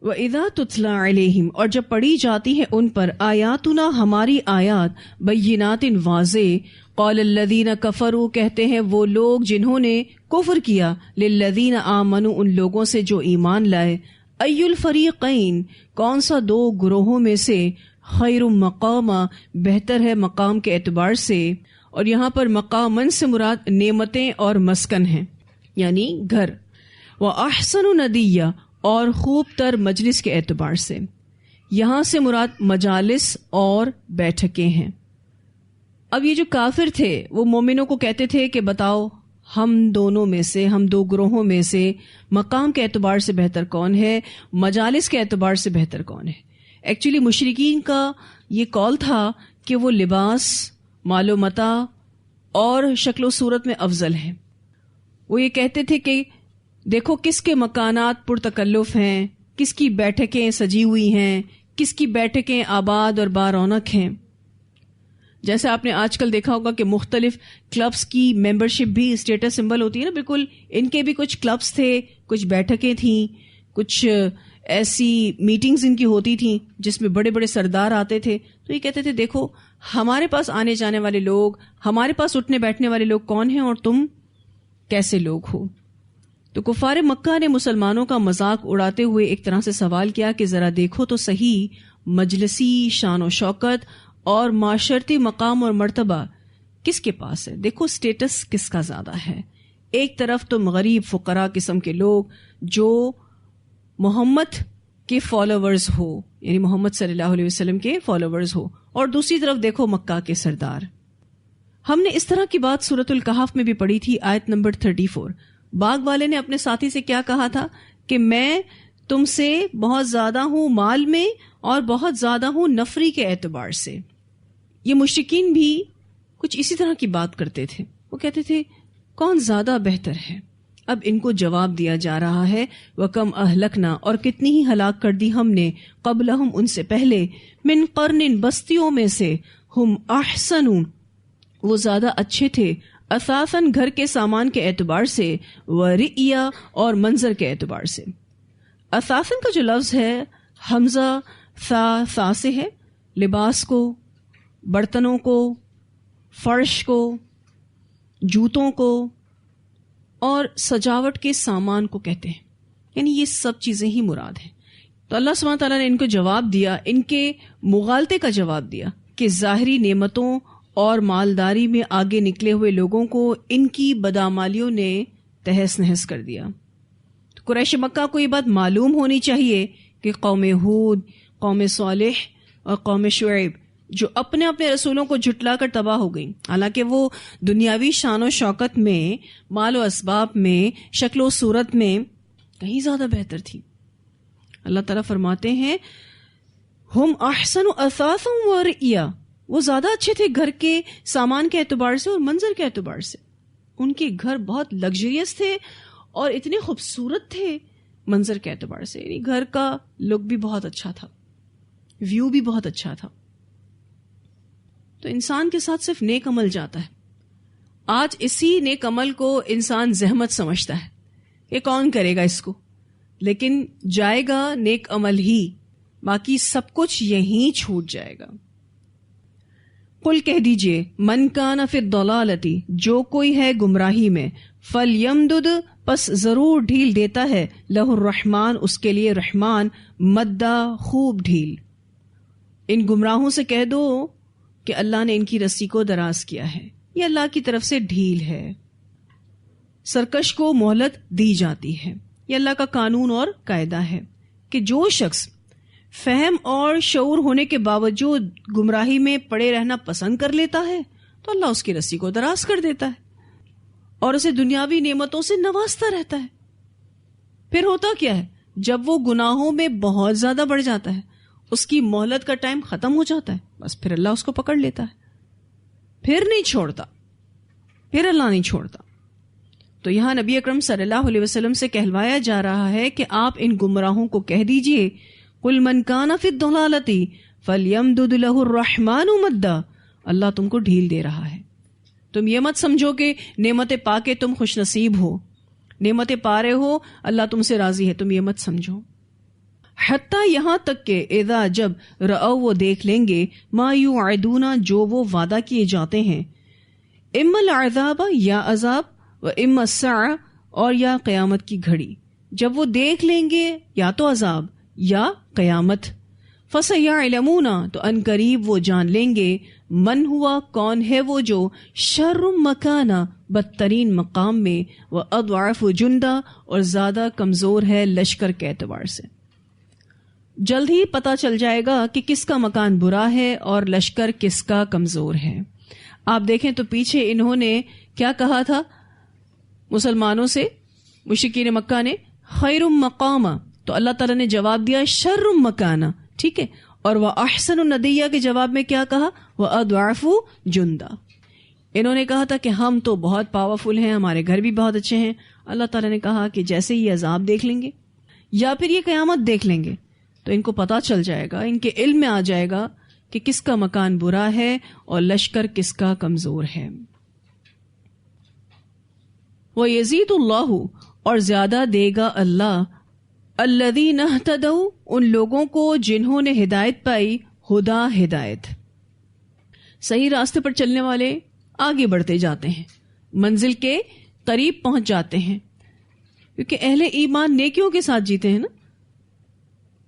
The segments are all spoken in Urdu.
وَإِذَا تُتْلَى عَلَيْهِمْ، اور جب پڑھی جاتی ہے ان پر آیاتنا ہماری آیات، بینات واضح، قال الذین کفروا کہتے ہیں وہ لوگ جنہوں نے کفر کیا، للذین آمنوا ان لوگوں سے جو ایمان لائے، ای الفریقین کون سا دو گروہوں میں سے، خیر مقاما بہتر ہے مقام کے اعتبار سے، اور یہاں پر مقامن سے مراد نعمتیں اور مسکن ہیں یعنی گھر، وَأَحْسَنُ نَدِيًّا اور خوب تر مجلس کے اعتبار سے، یہاں سے مراد مجالس اور بیٹھکیں ہیں۔ اب یہ جو کافر تھے وہ مومنوں کو کہتے تھے کہ بتاؤ ہم دونوں میں سے، ہم دو گروہوں میں سے مقام کے اعتبار سے بہتر کون ہے، مجالس کے اعتبار سے بہتر کون ہے۔ ایکچولی مشرکین کا یہ قول تھا کہ وہ لباس، مال و متاع اور شکل و صورت میں افضل ہیں۔ وہ یہ کہتے تھے کہ دیکھو کس کے مکانات پرتکلف ہیں، کس کی بیٹھکیں سجی ہوئی ہیں، کس کی بیٹھکیں آباد اور بارونق ہیں۔ جیسے آپ نے آج کل دیکھا ہوگا کہ مختلف کلبس کی ممبرشپ بھی اسٹیٹس سمبل ہوتی ہے نا، بالکل ان کے بھی کچھ کلبس تھے، کچھ بیٹھکیں تھیں، کچھ ایسی میٹنگز ان کی ہوتی تھیں جس میں بڑے بڑے سردار آتے تھے۔ تو یہ کہتے تھے دیکھو ہمارے پاس آنے جانے والے لوگ، ہمارے پاس اٹھنے بیٹھنے والے لوگ کون ہیں اور تم کیسے لوگ ہو۔ تو کفار مکہ نے مسلمانوں کا مذاق اڑاتے ہوئے ایک طرح سے سوال کیا کہ ذرا دیکھو تو صحیح مجلسی شان و شوکت اور معاشرتی مقام اور مرتبہ کس کے پاس ہے، دیکھو سٹیٹس کس کا زیادہ ہے۔ ایک طرف تم غریب فقراء قسم کے لوگ جو محمد کے فالوورز ہو، یعنی محمد صلی اللہ علیہ وسلم کے فالوورز ہو، اور دوسری طرف دیکھو مکہ کے سردار۔ ہم نے اس طرح کی بات سورۃ الکہف میں بھی پڑھی تھی، آیت نمبر 34۔ باغ والے نے اپنے ساتھی سے کیا کہا تھا کہ میں تم سے بہت زیادہ ہوں مال میں اور بہت زیادہ ہوں نفری کے اعتبار سے۔ یہ مشرکین بھی کچھ اسی طرح کی بات کرتے تھے، وہ کہتے تھے کون زیادہ بہتر ہے۔ اب ان کو جواب دیا جا رہا ہے وَكَمْ أَهْلَكْنَا اور کتنی ہی ہلاک کر دی ہم نے، قبلہم ان سے پہلے، من قرن بستیوں میں سے، ہم احسن وہ زیادہ اچھے تھے، اثاثاً گھر کے سامان کے اعتبار سے، ورئیا اور منظر کے اعتبار سے۔ اثاثاً کا جو لفظ ہے حمزہ ثا سے ہے، لباس کو، برتنوں کو، فرش کو، جوتوں کو اور سجاوٹ کے سامان کو کہتے ہیں، یعنی یہ سب چیزیں ہی مراد ہیں۔ تو اللہ سبحانہ تعالیٰ نے ان کو جواب دیا، ان کے مغالطے کا جواب دیا کہ ظاہری نعمتوں اور مالداری میں آگے نکلے ہوئے لوگوں کو ان کی بدعمالیوں نے تہس نہس کر دیا۔ تو قریش مکہ کو یہ بات معلوم ہونی چاہیے کہ قوم ہود، قوم صالح اور قوم شعیب جو اپنے اپنے رسولوں کو جھٹلا کر تباہ ہو گئیں، حالانکہ وہ دنیاوی شان و شوکت میں، مال و اسباب میں، شکل و صورت میں کہیں زیادہ بہتر تھی۔ اللہ تعالیٰ فرماتے ہیں ہم احسن اثاثا ورئیا، وہ زیادہ اچھے تھے گھر کے سامان کے اعتبار سے اور منظر کے اعتبار سے۔ ان کے گھر بہت لگژریس تھے اور اتنے خوبصورت تھے منظر کے اعتبار سے، یعنی گھر کا لک بھی بہت اچھا تھا، ویو بھی بہت اچھا تھا۔ تو انسان کے ساتھ صرف نیک عمل جاتا ہے۔ آج اسی نیک عمل کو انسان زحمت سمجھتا ہے، یہ کون کرے گا اس کو، لیکن جائے گا نیک عمل ہی، باقی سب کچھ یہیں چھوٹ جائے گا۔ قل کہہ دیجئے من کان فی الضلالۃ جو کوئی ہے گمراہی میں، فلیمدد پس ضرور ڈھیل دیتا ہے، لہ الرحمن اس کے لیے رحمان، مدہ خوب ڈھیل۔ ان گمراہوں سے کہہ دو کہ اللہ نے ان کی رسی کو دراز کیا ہے، یہ اللہ کی طرف سے ڈھیل ہے، سرکش کو مہلت دی جاتی ہے، یہ اللہ کا قانون اور قاعدہ ہے کہ جو شخص فہم اور شعور ہونے کے باوجود گمراہی میں پڑے رہنا پسند کر لیتا ہے تو اللہ اس کی رسی کو دراز کر دیتا ہے اور اسے دنیاوی نعمتوں سے نوازتا رہتا ہے۔ پھر ہوتا کیا ہے، جب وہ گناہوں میں بہت زیادہ بڑھ جاتا ہے، اس کی مہلت کا ٹائم ختم ہو جاتا ہے، بس پھر اللہ اس کو پکڑ لیتا ہے، پھر نہیں چھوڑتا، پھر اللہ نہیں چھوڑتا۔ تو یہاں نبی اکرم صلی اللہ علیہ وسلم سے کہلوایا جا رہا ہے کہ آپ ان گمراہوں کو کہہ دیجئے قل من کان فی الضلالۃ فلیمدد لہ الرحمن مدا، اللہ تم کو ڈھیل دے رہا ہے۔ تم یہ مت سمجھو کہ نعمتیں پا کے تم خوش نصیب ہو، نعمتیں پا رہے ہو اللہ تم سے راضی ہے، تم یہ مت سمجھو۔ حتیٰ یہاں تک کہ اذا جب رأو وہ دیکھ لیں گے ما یوعدون جو وہ وعدہ کیے جاتے ہیں، اما العذاب یا عذاب و اما الساعہ اور یا قیامت کی گھڑی، جب وہ دیکھ لیں گے یا تو عذاب یا قیامت، فسیعلمون تو ان قریب وہ جان لیں گے من ہوا کون ہے وہ جو شر مکانہ بدترین مقام میں و اضعف جندہ اور زیادہ کمزور ہے لشکر کے اعتبار سے۔ جلد ہی پتہ چل جائے گا کہ کس کا مکان برا ہے اور لشکر کس کا کمزور ہے۔ آپ دیکھیں تو پیچھے انہوں نے کیا کہا تھا مسلمانوں سے، مشرکین مکہ نے، خیر مقامہ، تو اللہ تعالیٰ نے جواب دیا شر مکانہ، ٹھیک ہے، اور وہ احسن الندیہ کے جواب میں کیا کہا، وہ اضعف جندہ۔ انہوں نے کہا تھا کہ ہم تو بہت پاورفل ہیں، ہمارے گھر بھی بہت اچھے ہیں۔ اللہ تعالیٰ نے کہا کہ جیسے یہ عذاب دیکھ لیں گے یا پھر یہ قیامت دیکھ لیں گے تو ان کو پتہ چل جائے گا، ان کے علم میں آ جائے گا کہ کس کا مکان برا ہے اور لشکر کس کا کمزور ہے۔ وَيَزِيدُ اللَّهُ اور زیادہ دے گا اللہ الَّذِينَ اهْتَدَوْا ان لوگوں کو جنہوں نے ہدایت پائی، ہدا ہدایت، صحیح راستے پر چلنے والے آگے بڑھتے جاتے ہیں، منزل کے قریب پہنچ جاتے ہیں، کیونکہ اہل ایمان نیکیوں کے ساتھ جیتے ہیں نا۔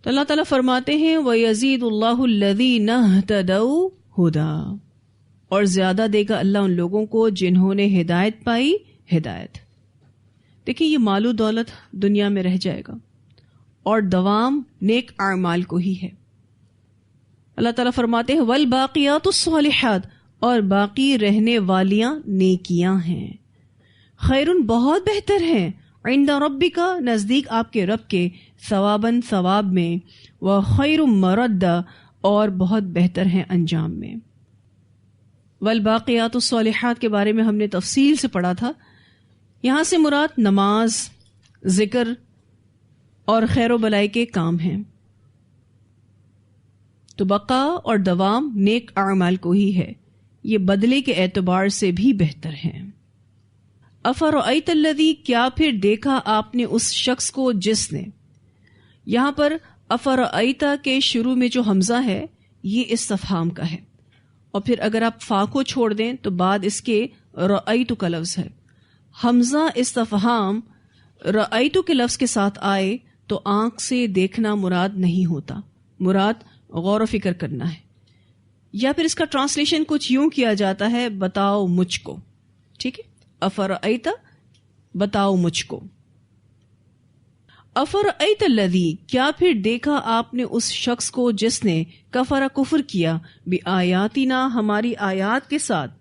تو اللہ تعالیٰ فرماتے ہیں وَيَزِيدُ اللَّهُ الَّذِينَ اهْتَدَوْا هُدًى اور زیادہ دے گا اللہ ان لوگوں کو جنہوں نے ہدایت پائی، ہدایت۔ دیکھیں یہ مال و دولت دنیا میں رہ جائے گا اور دوام نیک اعمال کو ہی ہے۔ اللہ تعالیٰ فرماتے ہیں والباقیات الصالحات اور باقی رہنے والیاں نیکیاں ہیں، خیرن بہت بہتر ہیں، عند ربک نزدیک آپ کے رب کے، ثواباً ثواب میں، وخیر مردا اور بہت بہتر ہیں انجام میں۔ والباقیات الصالحات کے بارے میں ہم نے تفصیل سے پڑھا تھا، یہاں سے مراد نماز، ذکر اور خیر و بلائی کے کام ہیں۔ تو بقا اور دوام نیک اعمال کو ہی ہے، یہ بدلے کے اعتبار سے بھی بہتر ہیں۔ افرأیت الذی کیا پھر دیکھا آپ نے اس شخص کو جس نے، یہاں پر افرأیت کے شروع میں جو حمزہ ہے یہ استفہام کا ہے، اور پھر اگر آپ فا کو چھوڑ دیں تو بعد اس کے رأیت کا لفظ ہے۔ حمزہ استفہام رأیت کے لفظ کے ساتھ آئے تو آنکھ سے دیکھنا مراد نہیں ہوتا، مراد غور و فکر کرنا ہے، یا پھر اس کا ٹرانسلیشن کچھ یوں کیا جاتا ہے بتاؤ مجھ کو، ٹھیک ہے، افرأیت بتاؤ مجھ کو۔ افرأیت الذی کیا پھر دیکھا آپ نے اس شخص کو جس نے کفر کفر کیا بآیاتنا ہماری آیات کے ساتھ،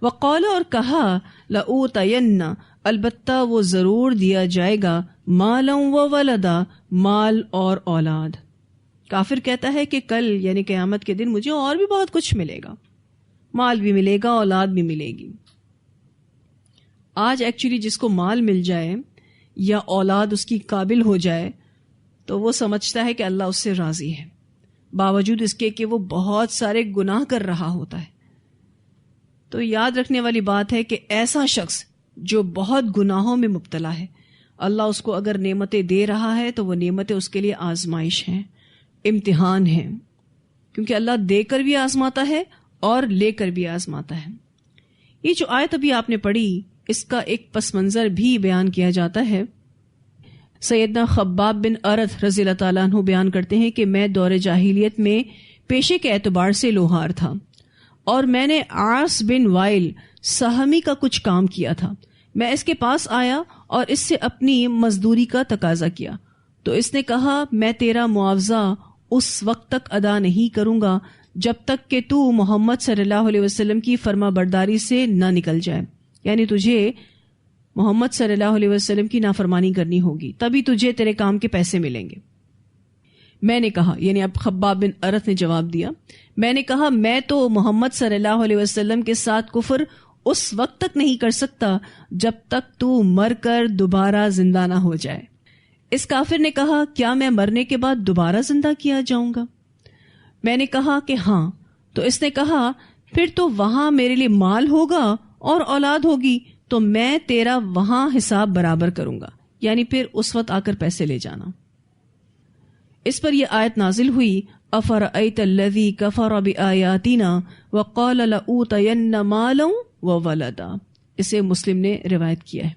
وقال اور کہا لأوتین البتہ وہ ضرور دیا جائے گا مالا و ولدا مال اور اولاد۔ کافر کہتا ہے کہ کل یعنی قیامت کے دن مجھے اور بھی بہت کچھ ملے گا، مال بھی ملے گا، اولاد بھی ملے گی۔ آج ایکچولی جس کو مال مل جائے یا اولاد اس کی قابل ہو جائے تو وہ سمجھتا ہے کہ اللہ اس سے راضی ہے، باوجود اس کے کہ وہ بہت سارے گناہ کر رہا ہوتا ہے۔ تو یاد رکھنے والی بات ہے کہ ایسا شخص جو بہت گناہوں میں مبتلا ہے، اللہ اس کو اگر نعمتیں دے رہا ہے تو وہ نعمتیں اس کے لیے آزمائش ہیں، امتحان ہیں، کیونکہ اللہ دے کر بھی آزماتا ہے اور لے کر بھی آزماتا ہے۔ یہ جو آیت ابھی آپ نے پڑھی اس کا ایک پس منظر بھی بیان کیا جاتا ہے۔ سیدنا خباب بن ارت رضی اللہ تعالیٰ عنہ بیان کرتے ہیں کہ میں دور جاہلیت میں پیشے کے اعتبار سے لوہار تھا، اور میں نے عاص بن وائل سہمی کا کچھ کام کیا تھا۔ میں اس کے پاس آیا اور اس سے اپنی مزدوری کا تقاضا کیا، تو اس نے کہا میں تیرا معاوضہ اس وقت تک ادا نہیں کروں گا جب تک کہ تو محمد صلی اللہ علیہ وسلم کی فرما برداری سے نہ نکل جائے، یعنی تجھے محمد صلی اللہ علیہ وسلم کی نافرمانی کرنی ہوگی، تبھی تجھے تیرے کام کے پیسے ملیں گے۔ میں نے کہا، یعنی اب خباب بن ارت نے جواب دیا، میں نے کہا میں تو محمد صلی اللہ علیہ وسلم کے ساتھ کفر اس وقت تک نہیں کر سکتا جب تک تو مر کر دوبارہ زندہ نہ ہو جائے۔ اس کافر نے کہا کیا میں مرنے کے بعد دوبارہ زندہ کیا جاؤں گا؟ میں نے کہا کہ ہاں۔ تو اس نے کہا پھر تو وہاں میرے لیے مال ہوگا اور اولاد ہوگی، تو میں تیرا وہاں حساب برابر کروں گا، یعنی پھر اس وقت آ کر پیسے لے جانا۔ اس پر یہ آیت نازل ہوئی افرأیت الذی کفر بآیاتنا وقال لأوتین مالا وولدا. اسے مسلم نے روایت کیا ہے.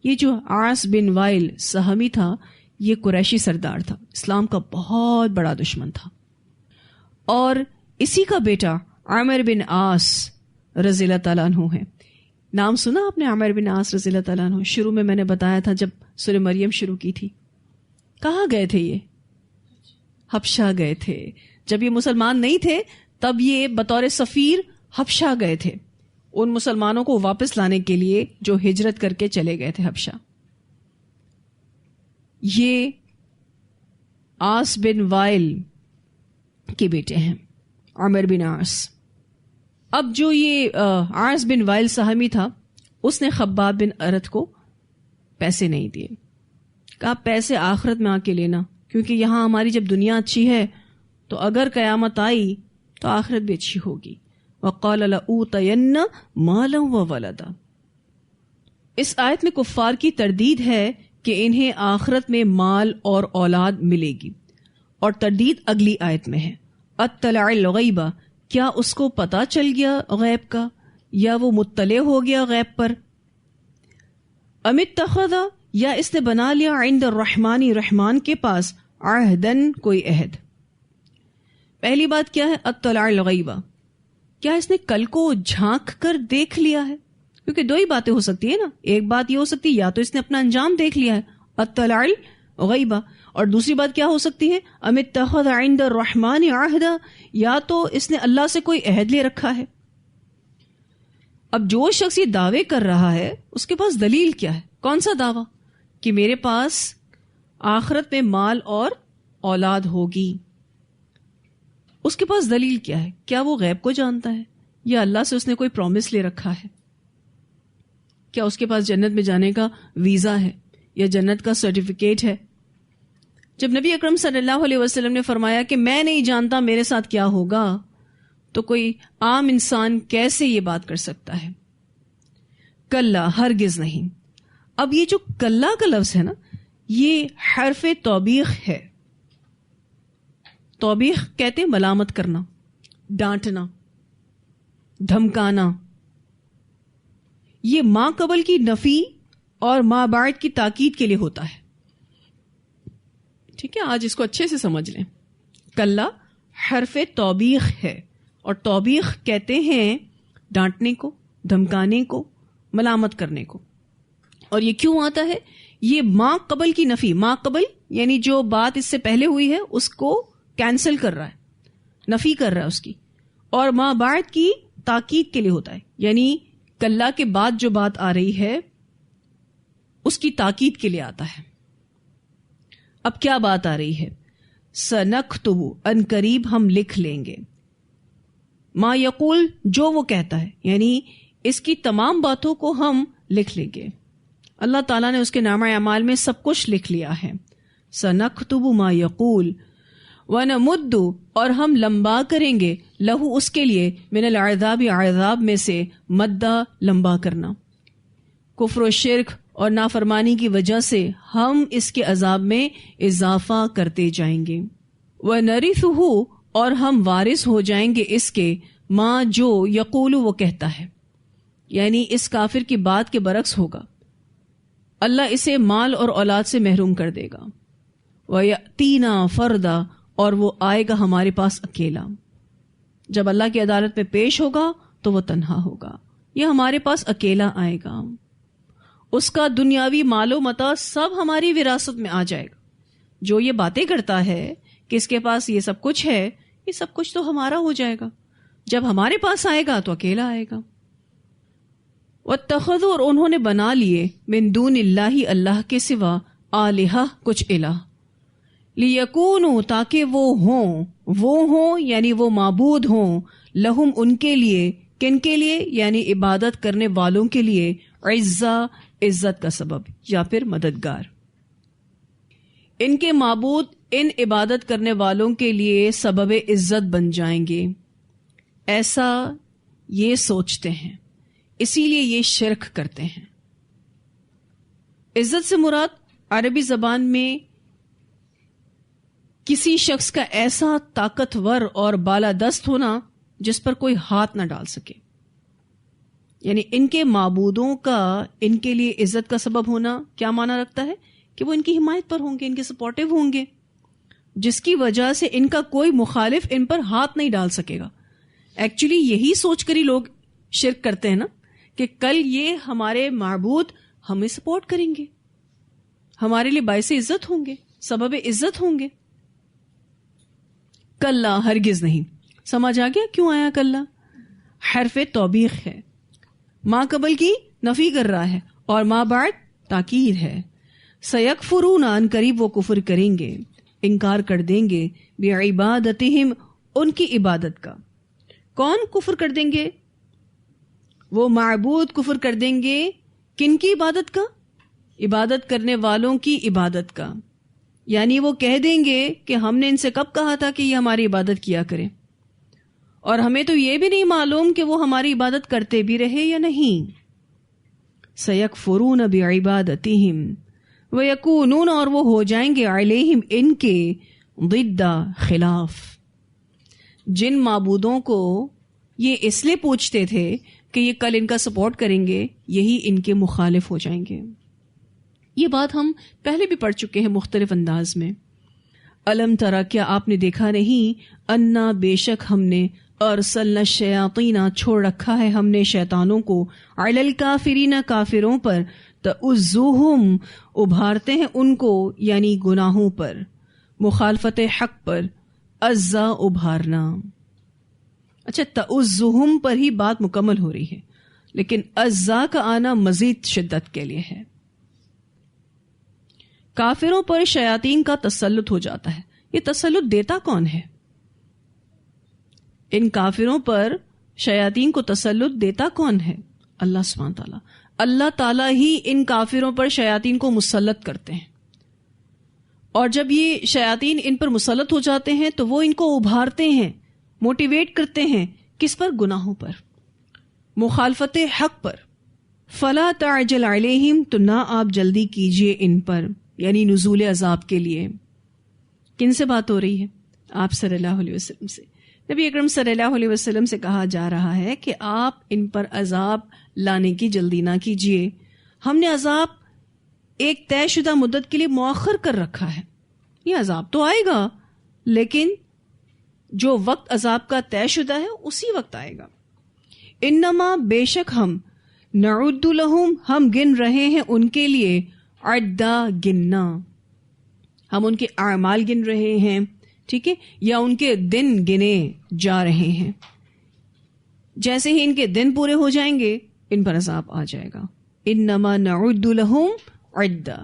یہ جو عاص بن وائل سہمی تھا یہ قریشی سردار تھا, اسلام کا بہت بڑا دشمن تھا, اور اسی کا بیٹا عامر بن عاص رضی اللہ تعالیٰ عنہ ہے. نام سنا آپ نے عامر بن عاص رضی اللہ تعالیٰ عنہ؟ شروع میں نے بتایا تھا جب سورہ مریم شروع کی تھی. کہاں گئے تھے یہ؟ حبشہ گئے تھے. جب یہ مسلمان نہیں تھے تب یہ بطور سفیر حبشہ گئے تھے, ان مسلمانوں کو واپس لانے کے لیے جو ہجرت کر کے چلے گئے تھے حبشہ. یہ عاص بن وائل کے بیٹے ہیں, عامر بن عاص. اب جو یہ عاص بن وائل سہمی تھا اس نے خباب بن ارت کو پیسے نہیں دیے. کہا پیسے آخرت میں آ کے لینا, کیونکہ یہاں ہماری جب دنیا اچھی ہے تو اگر قیامت آئی تو آخرت بھی اچھی ہوگی. وقال لأوتین مالا وولدا. اس آیت میں کفار کی تردید ہے کہ انہیں آخرت میں مال اور اولاد ملے گی, اور تردید اگلی آیت میں ہے اطلع الغیب, کیا اس کو پتا چل گیا غیب کا, یا وہ مطلع ہو گیا غیب پر. ام اتخذ, یا اس نے بنا لیا عند الرحمن, رحمان کے پاس عہدن, کوئی عہد. پہلی بات کیا ہے اطلع الغیب, کیا اس نے کل کو جھانک کر دیکھ لیا ہے؟ کیونکہ دو ہی باتیں ہو سکتی ہے نا, ایک بات یہ ہو سکتی ہے یا تو اس نے اپنا انجام دیکھ لیا ہے اطلع الغیب, اور دوسری بات کیا ہو سکتی ہے ام اتخذ عند الرحمن عہدا, یا تو اس نے اللہ سے کوئی عہد لے رکھا ہے. اب جو شخص یہ دعوے کر رہا ہے اس کے پاس دلیل کیا ہے؟ کون سا دعویٰ کہ میرے پاس آخرت میں مال اور اولاد ہوگی؟ اس کے پاس دلیل کیا ہے؟ کیا وہ غیب کو جانتا ہے, یا اللہ سے اس نے کوئی پرومس لے رکھا ہے؟ کیا اس کے پاس جنت میں جانے کا ویزا ہے یا جنت کا سرٹیفکیٹ ہے؟ جب نبی اکرم صلی اللہ علیہ وسلم نے فرمایا کہ میں نہیں جانتا میرے ساتھ کیا ہوگا, تو کوئی عام انسان کیسے یہ بات کر سکتا ہے؟ کلا, ہرگز نہیں. اب یہ جو کلا کا لفظ ہے نا, یہ حرف توبیخ ہے. توبیخ کہتے ہیں ملامت کرنا, ڈانٹنا, دھمکانا. یہ ما قبل کی نفی اور ما بعد کی تاکید کے لیے ہوتا ہے. ٹھیک ہے, آج اس کو اچھے سے سمجھ لیں. کلا حرف توبیخ ہے, اور توبیخ کہتے ہیں ڈانٹنے کو, دھمکانے کو, ملامت کرنے کو. اور یہ کیوں آتا ہے؟ یہ ما قبل کی نفی, ما قبل یعنی جو بات اس سے پہلے ہوئی ہے اس کو کینسل کر رہا ہے, نفی کر رہا ہے اس کی, اور ما بعد کی تاکید کے لیے ہوتا ہے, یعنی کلا کے بعد جو بات آ رہی ہے اس کی تاکید کے لیے آتا ہے. اب کیا بات آ رہی ہے؟ سنکتب, ان قریب ہم لکھ لیں گے, ما یقول, جو وہ کہتا ہے, یعنی اس کی تمام باتوں کو ہم لکھ لیں گے. اللہ تعالیٰ نے اس کے نامہ اعمال میں سب کچھ لکھ لیا ہے. سنکتب ما یقول ونمد, اور ہم لمبا کریں گے, لہو اس کے لیے, من العذاب, عذاب میں سے, مدہ لمبا کرنا. کفر و شرک اور نافرمانی کی وجہ سے ہم اس کے عذاب میں اضافہ کرتے جائیں گے. وَنَرِثُهُ, اور ہم وارث ہو جائیں گے اس کے, ماں جو یقول وہ کہتا ہے, یعنی اس کافر کی بات کے برعکس ہوگا. اللہ اسے مال اور اولاد سے محروم کر دے گا. وَيَأْتِينَا فَرْدًا, اور وہ آئے گا ہمارے پاس اکیلا. جب اللہ کی عدالت میں پیش ہوگا تو وہ تنہا ہوگا, یہ ہمارے پاس اکیلا آئے گا. اس کا دنیاوی مال و متاع سب ہماری وراثت میں آ جائے گا. جو یہ باتیں کرتا ہے کہ اس کے پاس یہ سب کچھ ہے, یہ سب کچھ تو ہمارا ہو جائے گا. جب ہمارے پاس آئے گا تو اکیلا آئے گا. واتخذوا, اور انہوں نے بنا لیے, من دون اللہ, اللہ کے سوا, آلہہ, کچھ الہ, لیکونوا, تاکہ وہ ہوں یعنی وہ معبود ہوں, لہم, ان کے لیے, کن کے لیے, یعنی عبادت کرنے والوں کے لیے, عزا, عزت کا سبب یا پھر مددگار. ان کے معبود ان عبادت کرنے والوں کے لیے سبب عزت بن جائیں گے. ایسا یہ سوچتے ہیں, اسی لیے یہ شرک کرتے ہیں. عزت سے مراد عربی زبان میں کسی شخص کا ایسا طاقتور اور بالادست ہونا جس پر کوئی ہاتھ نہ ڈال سکے، یعنی ان کے معبودوں کا ان کے لیے عزت کا سبب ہونا کیا معنی رکھتا ہے کہ وہ ان کی حمایت پر ہوں گے، ان کے سپورٹیو ہوں گے، جس کی وجہ سے ان کا کوئی مخالف ان پر ہاتھ نہیں ڈال سکے گا. ایکچولی یہی سوچ کر ہی لوگ شرک کرتے ہیں نا کہ کل یہ ہمارے معبود ہمیں سپورٹ کریں گے، ہمارے لیے باعث عزت ہوں گے، سبب عزت ہوں گے. کلا، ہرگز نہیں. سمجھ آ گیا کیوں آیا کلا؟ حرف توبیخ ہے، ما قبل کی نفی کر رہا ہے اور ما بعد تاکید ہے. سیکفرون، ان قریب وہ کفر کریں گے، انکار کر دیں گے، بعبادتہم، ان کی عبادت کا. کون کفر کر دیں گے؟ وہ معبود کفر کر دیں گے. کن کی عبادت کا؟ عبادت کرنے والوں کی عبادت کا. یعنی وہ کہہ دیں گے کہ ہم نے ان سے کب کہا تھا کہ یہ ہماری عبادت کیا کریں، اور ہمیں تو یہ بھی نہیں معلوم کہ وہ ہماری عبادت کرتے بھی رہے یا نہیں. سیکفرون بعبادتہم ویکونون، اور وہ ہو جائیں گے علیہم، ان کے، ضد، خلاف. جن معبودوں کو یہ اس لیے پوچھتے تھے کہ یہ کل ان کا سپورٹ کریں گے، یہی ان کے مخالف ہو جائیں گے. یہ بات ہم پہلے بھی پڑھ چکے ہیں مختلف انداز میں. الم ترا، کیا آپ نے دیکھا نہیں، انا، بے شک ہم نے، ارسلنا الشیاطین، چھوڑ رکھا ہے ہم نے شیطانوں کو، علی الکافرین، کافروں پر، تؤزوہم، ابھارتے ہیں ان کو، یعنی گناہوں پر، مخالفت حق پر، ازا، ابھارنا. اچھا، تؤزوہم پر ہی بات مکمل ہو رہی ہے، لیکن ازا کا آنا مزید شدت کے لیے ہے. کافروں پر شیاطین کا تسلط ہو جاتا ہے. یہ تسلط دیتا کون ہے؟ ان کافروں پر شیاطین کو تسلط دیتا کون ہے؟ اللہ سبحانہ تعالیٰ. اللہ تعالیٰ ہی ان کافروں پر شیاطین کو مسلط کرتے ہیں، اور جب یہ شیاطین ان پر مسلط ہو جاتے ہیں تو وہ ان کو ابھارتے ہیں، موٹیویٹ کرتے ہیں. کس پر؟ گناہوں پر، مخالفت حق پر. فلا تعجل علیہم، تو نہ آپ جلدی کیجئے ان پر، یعنی نزول عذاب کے لیے. کن سے بات ہو رہی ہے؟ آپ صلی اللہ علیہ وسلم سے. نبی اکرم صلی اللہ علیہ وسلم سے کہا جا رہا ہے کہ آپ ان پر عذاب لانے کی جلدی نہ کیجیے. ہم نے عذاب ایک طے شدہ مدت کے لیے مؤخر کر رکھا ہے. یہ عذاب تو آئے گا، لیکن جو وقت عذاب کا طے شدہ ہے اسی وقت آئے گا. انما، بے شک ہم، نعد لہم، ہم گن رہے ہیں ان کے لیے، عدہ، گننا. ہم ان کے اعمال گن رہے ہیں، ٹھیک ہے، یا ان کے دن گنے جا رہے ہیں. جیسے ہی ان کے دن پورے ہو جائیں گے ان پر عذاب آ جائے گا. انما نعد لہم عدہ.